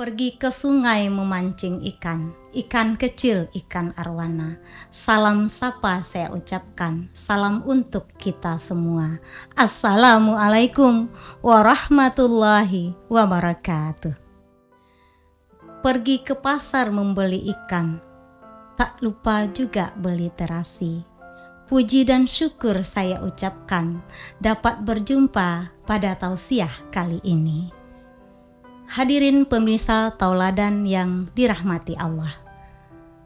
Pergi ke sungai memancing ikan, ikan kecil, ikan arwana. Salam sapa saya ucapkan, salam untuk kita semua. Assalamualaikum warahmatullahi wabarakatuh. Pergi ke pasar membeli ikan, tak lupa juga beli terasi. Puji dan syukur saya ucapkan dapat berjumpa pada tausiah kali ini. Hadirin pemirsa tauladan yang dirahmati Allah.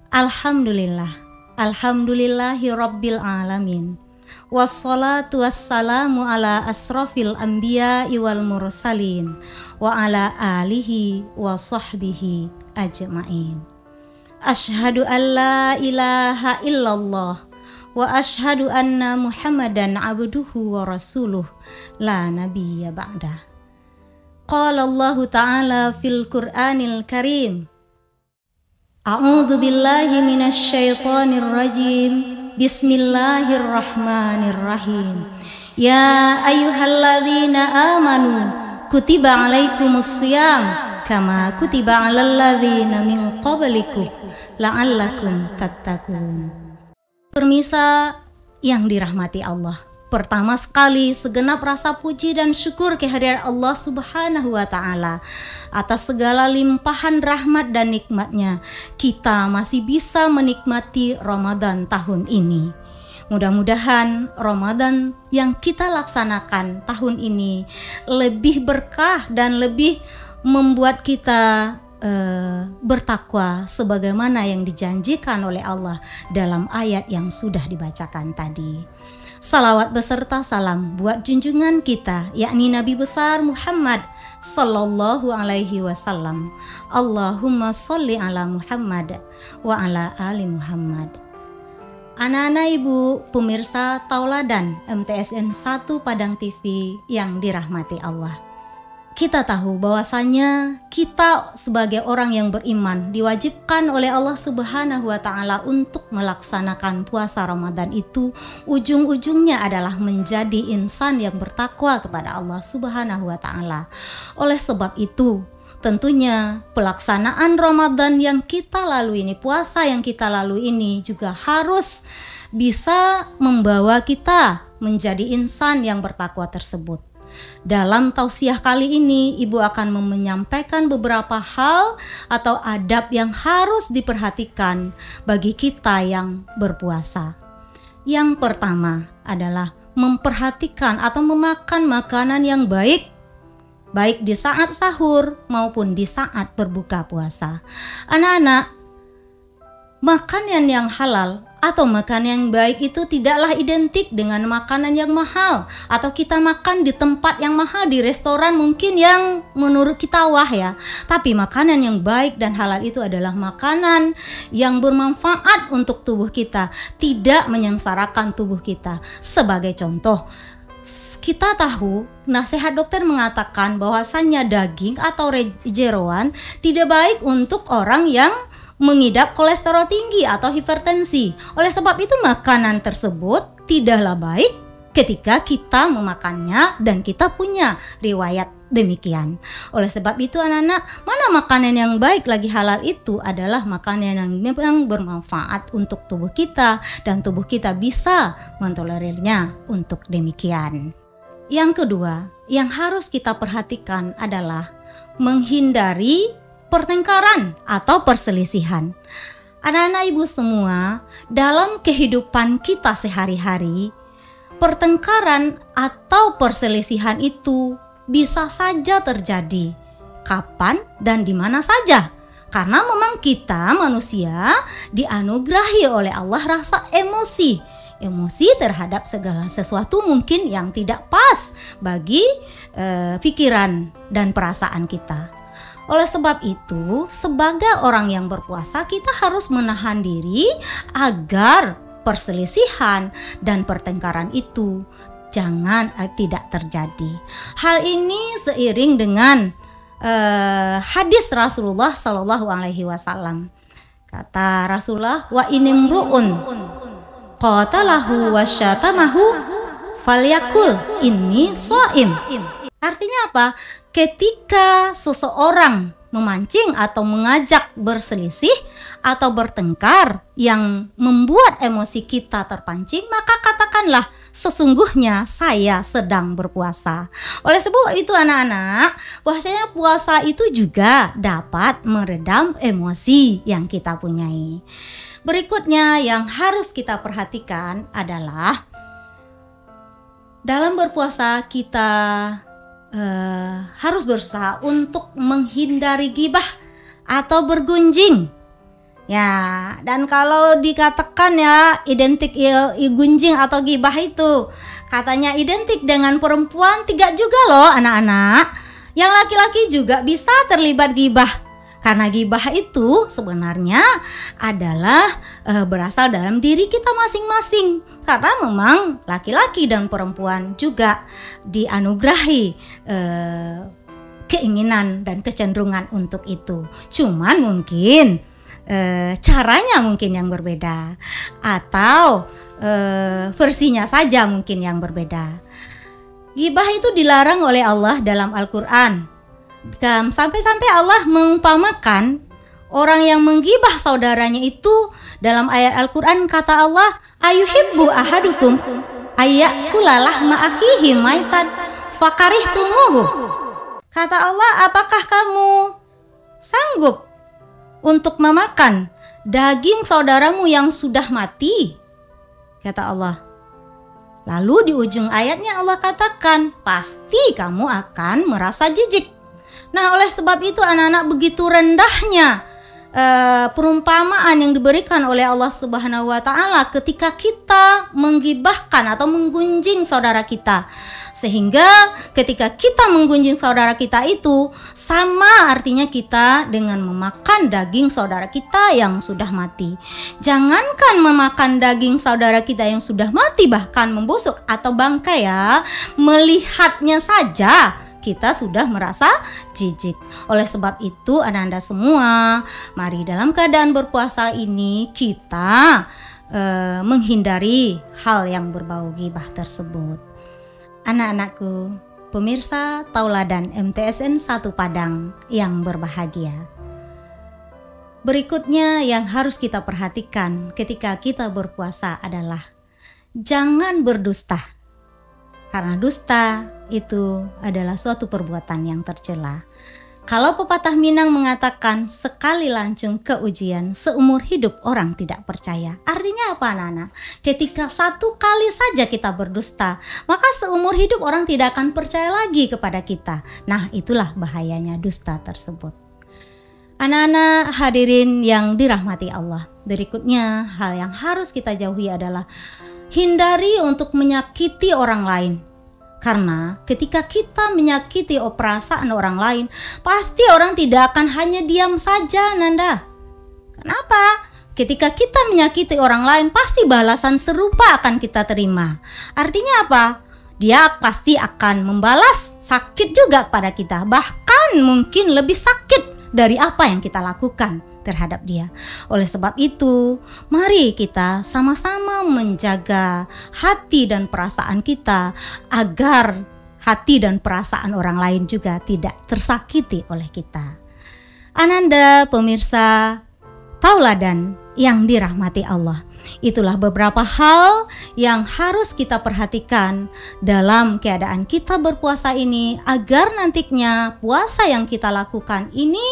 Alhamdulillah, alhamdulillahi rabbil alamin. Wassalatu wassalamu ala asrafil anbiya wal mursalin wa ala alihi wa sahbihi ajma'in. Asyhadu an la ilaha illallah wa asyhadu anna Muhammadan abduhu wa rasuluh la nabiyya ba'dah. Qala Allah Ta'ala fil Qur'anil Karim. A'udzu billahi minasy syaithanir rajim. Bismillahirrahmanirrahim. Ya ayyuhalladzina amanu kutiba 'alaikumus shiyam kama kutiba 'alal ladzina min qablikum la'allakum tattaqun. Permisa yang dirahmati Allah, pertama sekali segenap rasa puji dan syukur kehadirat Allah Subhanahu wa Ta'ala atas segala limpahan rahmat dan nikmatnya. Kita masih bisa menikmati Ramadan tahun ini. Mudah-mudahan Ramadan yang kita laksanakan tahun ini lebih berkah dan lebih membuat kita bertakwa sebagaimana yang dijanjikan oleh Allah dalam ayat yang sudah dibacakan tadi. Salawat beserta salam buat junjungan kita, yakni Nabi besar Muhammad sallallahu alaihi wasallam. Allahumma sholli ala Muhammad wa ala ali Muhammad. Anak-anak ibu pemirsa tauladan MTSN 1 Padang TV yang dirahmati Allah. Kita tahu bahwasanya kita sebagai orang yang beriman diwajibkan oleh Allah Subhanahu wa Ta'ala untuk melaksanakan puasa Ramadan itu ujung-ujungnya adalah menjadi insan yang bertakwa kepada Allah Subhanahu wa Ta'ala. Oleh sebab itu, tentunya pelaksanaan Ramadan yang kita lalui ini, puasa yang kita lalui ini juga harus bisa membawa kita menjadi insan yang bertakwa tersebut. Dalam tausiah kali ini, Ibu akan menyampaikan beberapa hal atau adab yang harus diperhatikan bagi kita yang berpuasa. Yang pertama adalah memperhatikan atau memakan makanan yang baik di saat sahur maupun di saat berbuka puasa. Anak-anak, makanan yang halal atau makanan yang baik itu tidaklah identik dengan makanan yang mahal atau kita makan di tempat yang mahal, di restoran mungkin yang menurut kita wah ya. Tapi makanan yang baik dan halal itu adalah makanan yang bermanfaat untuk tubuh kita, tidak menyengsarakan tubuh kita. Sebagai contoh, kita tahu nasihat dokter mengatakan bahwasannya daging atau jeroan tidak baik untuk orang yang mengidap kolesterol tinggi atau hipertensi. Oleh sebab itu makanan tersebut tidaklah baik ketika kita memakannya dan kita punya riwayat demikian. Oleh sebab itu anak-anak, mana makanan yang baik lagi halal itu adalah makanan yang memang bermanfaat untuk tubuh kita dan tubuh kita bisa mentolerirnya untuk demikian. Yang kedua, yang harus kita perhatikan adalah menghindari pertengkaran atau perselisihan. Anak-anak ibu semua, dalam kehidupan kita sehari-hari, pertengkaran atau perselisihan itu bisa saja terjadi kapan dan di mana saja. Karena memang kita manusia dianugerahi oleh Allah rasa emosi terhadap segala sesuatu mungkin yang tidak pas bagi pikiran dan perasaan kita. Oleh sebab itu, sebagai orang yang berpuasa, kita harus menahan diri agar perselisihan dan pertengkaran itu tidak terjadi. Hal ini seiring dengan hadis Rasulullah Shallallahu Alaihi Wasallam. Kata Rasulullah, wa inimruun qatalahu wa syatamahu falyakul inni shaim. Artinya apa? Ketika seseorang memancing atau mengajak berselisih atau bertengkar yang membuat emosi kita terpancing, maka katakanlah sesungguhnya saya sedang berpuasa. Oleh sebab itu anak-anak, bahwasanya puasa itu juga dapat meredam emosi yang kita punyai. Berikutnya yang harus kita perhatikan adalah dalam berpuasa kita harus berusaha untuk menghindari gibah atau bergunjing. Ya, dan kalau dikatakan ya identik gunjing atau gibah itu katanya identik dengan perempuan, tidak juga loh anak-anak. Yang laki-laki juga bisa terlibat gibah. Karena gibah itu sebenarnya adalah berasal dalam diri kita masing-masing. Karena memang laki-laki dan perempuan juga dianugerahi keinginan dan kecenderungan untuk itu. Cuman mungkin caranya mungkin yang berbeda, atau versinya saja mungkin yang berbeda. Gibah itu dilarang oleh Allah dalam Al-Quran. Sampai-sampai Allah mengumpamakan orang yang menggibah saudaranya itu dalam ayat Al-Quran. Kata Allah, ayuhibbu ahadukum ayyakula lahma akhihi maitan fakarihtumuhu. Kata Allah, apakah kamu sanggup untuk memakan daging saudaramu yang sudah mati? Kata Allah. Lalu di ujung ayatnya Allah katakan, pasti kamu akan merasa jijik. Nah, oleh sebab itu anak-anak, begitu rendahnya perumpamaan yang diberikan oleh Allah Subhanahu wa Ta'ala ketika kita menggibahkan atau menggunjing saudara kita, sehingga ketika kita menggunjing saudara kita itu sama artinya kita dengan memakan daging saudara kita yang sudah mati. Jangankan memakan daging saudara kita yang sudah mati, bahkan membusuk atau bangkai, ya, melihatnya saja kita sudah merasa jijik. Oleh sebab itu anak-anak semua, mari dalam keadaan berpuasa ini kita menghindari hal yang berbau gibah tersebut. Anak-anakku, pemirsa Tauladan MTSN 1 Padang yang berbahagia. Berikutnya yang harus kita perhatikan ketika kita berpuasa adalah jangan berdusta. Karena dusta itu adalah suatu perbuatan yang tercela. Kalau pepatah Minang mengatakan sekali lancung ke ujian, seumur hidup orang tidak percaya. Artinya apa anak-anak? Ketika satu kali saja kita berdusta, maka seumur hidup orang tidak akan percaya lagi kepada kita. Nah, itulah bahayanya dusta tersebut. Anak-anak hadirin yang dirahmati Allah, berikutnya hal yang harus kita jauhi adalah hindari untuk menyakiti orang lain. Karena ketika kita menyakiti perasaan orang lain, pasti orang tidak akan hanya diam saja, Nanda. Kenapa? Ketika kita menyakiti orang lain, pasti balasan serupa akan kita terima. Artinya apa? Dia pasti akan membalas sakit juga pada kita, bahkan mungkin lebih sakit dari apa yang kita lakukan terhadap dia. Oleh sebab itu, mari kita sama-sama menjaga hati dan perasaan kita agar hati dan perasaan orang lain juga tidak tersakiti oleh kita. Ananda pemirsa Tauladan yang dirahmati Allah, itulah beberapa hal yang harus kita perhatikan dalam keadaan kita berpuasa ini agar nantinya puasa yang kita lakukan ini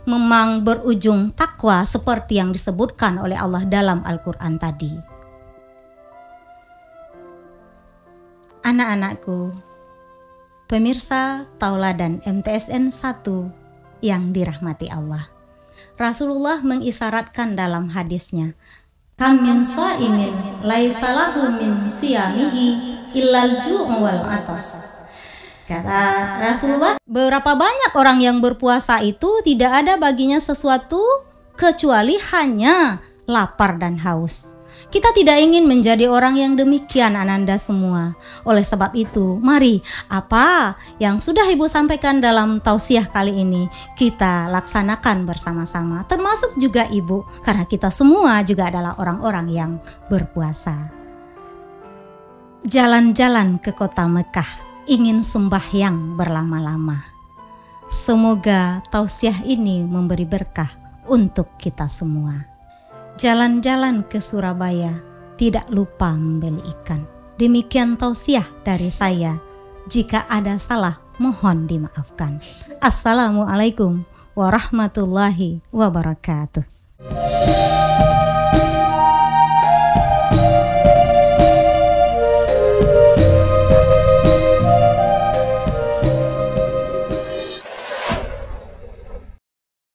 memang berujung takwa seperti yang disebutkan oleh Allah dalam Al-Quran tadi. Anak-anakku, pemirsa Tauladan MTSN 1 yang dirahmati Allah, Rasulullah mengisyaratkan dalam hadisnya, kam min shaimin laisa lahu min siyamihi illal ju' wal atas. Kata Rasulullah, berapa banyak orang yang berpuasa itu tidak ada baginya sesuatu kecuali hanya lapar dan haus. Kita tidak ingin menjadi orang yang demikian, ananda semua. Oleh sebab itu, mari apa yang sudah Ibu sampaikan dalam tausiah kali ini kita laksanakan bersama-sama, termasuk juga Ibu, karena kita semua juga adalah orang-orang yang berpuasa. Jalan-jalan ke kota Mekah, ingin sembahyang berlama-lama. Semoga tausiah ini memberi berkah untuk kita semua. Jalan-jalan ke Surabaya, tidak lupa membeli ikan. Demikian tausiah dari saya. Jika ada salah, mohon dimaafkan. Assalamualaikum warahmatullahi wabarakatuh.